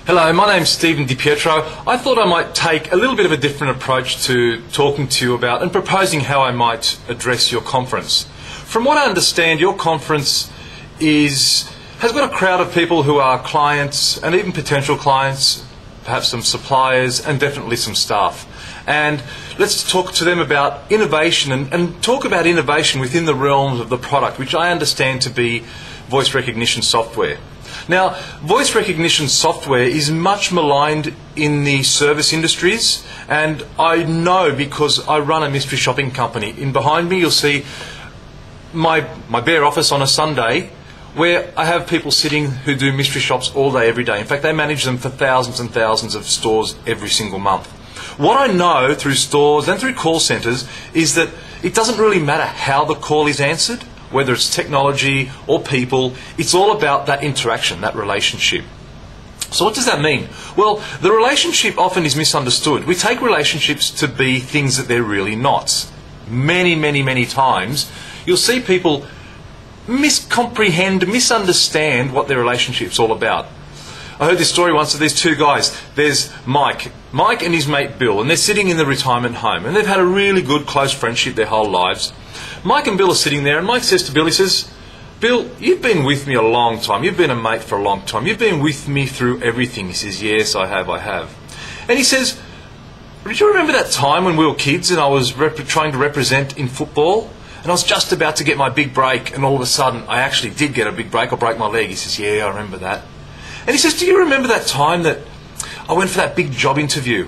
Hello, my name's Stephen DiPietro. I thought I might take a little bit of a different approach to talking to you about and proposing how I might address your conference. From what I understand, your conference has got a crowd of people who are clients and even potential clients, perhaps some suppliers and definitely some staff. And let's talk to them about innovation and talk about innovation within the realms of the product, which I understand to be voice recognition software. Now, voice recognition software is much maligned in the service industries, and I know because I run a mystery shopping company. In behind me you'll see my bare office on a Sunday, where I have people sitting who do mystery shops all day, every day. In fact, they manage them for thousands and thousands of stores every single month. What I know through stores and through call centres is that it doesn't really matter how the call is answered, whether it's technology or people, it's all about that interaction, that relationship. So what does that mean? Well, the relationship often is misunderstood. We take relationships to be things that they're really not. Many times, you'll see people miscomprehend, misunderstand what their relationship's all about. I heard this story once of these two guys. There's Mike and his mate Bill, and they're sitting in the retirement home, and they've had a really good, close friendship their whole lives. Mike and Bill are sitting there, and Mike says to Bill, he says, "Bill, you've been with me a long time. You've been a mate for a long time. You've been with me through everything." He says, "Yes, I have. And he says, "Did you remember that time when we were kids and I was trying to represent in football? And I was just about to get my big break, and all of a sudden I actually did get a big break. I broke my leg." He says, "Yeah, I remember that." And he says, "Do you remember that time that I went for that big job interview?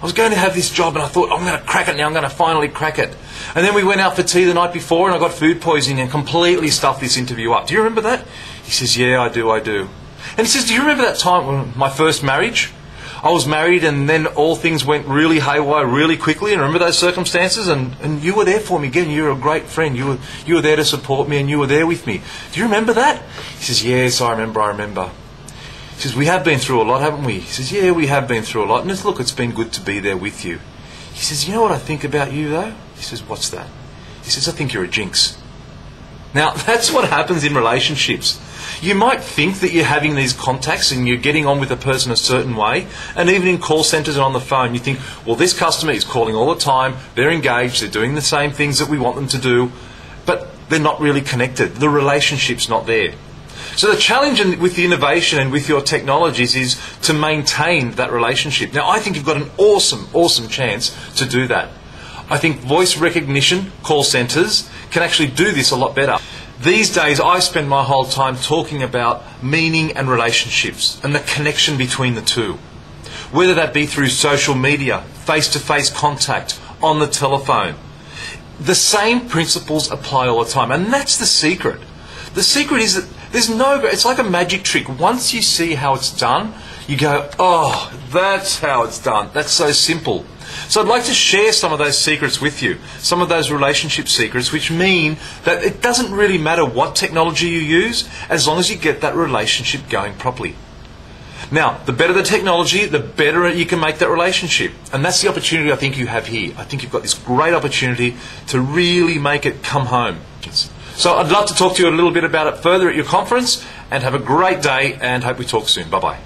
I was going to have this job and I thought, I'm going to crack it now, I'm going to finally crack it. And then we went out for tea the night before and I got food poisoning and completely stuffed this interview up. Do you remember that?" He says, "Yeah, I do. And he says, "Do you remember that time when my first marriage? I was married and then all things went really haywire really quickly, and remember those circumstances? And you were there for me again. You were a great friend. You were there to support me and you were there with me. Do you remember that?" He says, "Yes, I remember. He says, "We have been through a lot, haven't we?" He says, "Yeah, we have been through a lot. And look, it's been good to be there with you." He says, "You know what I think about you, though?" He says, "What's that?" He says, "I think you're a jinx." Now, that's what happens in relationships. You might think that you're having these contacts and you're getting on with a person a certain way, and even in call centres and on the phone, you think, well, this customer is calling all the time, they're engaged, they're doing the same things that we want them to do, but they're not really connected. The relationship's not there. So the challenge with the innovation and with your technologies is to maintain that relationship. Now, I think you've got an awesome chance to do that. I think voice recognition call centres can actually do this a lot better. These days, I spend my whole time talking about meaning and relationships and the connection between the two. Whether that be through social media, face-to-face contact, on the telephone. The same principles apply all the time, and that's the secret. The secret is that it's like a magic trick. Once you see how it's done, you go, "Oh, that's how it's done. That's so simple." So I'd like to share some of those secrets with you, some of those relationship secrets, which mean that it doesn't really matter what technology you use, as long as you get that relationship going properly. Now, the better the technology, the better you can make that relationship. And that's the opportunity I think you have here. I think you've got this great opportunity to really make it come home. So I'd love to talk to you a little bit about it further at your conference, and have a great day, and hope we talk soon. Bye-bye.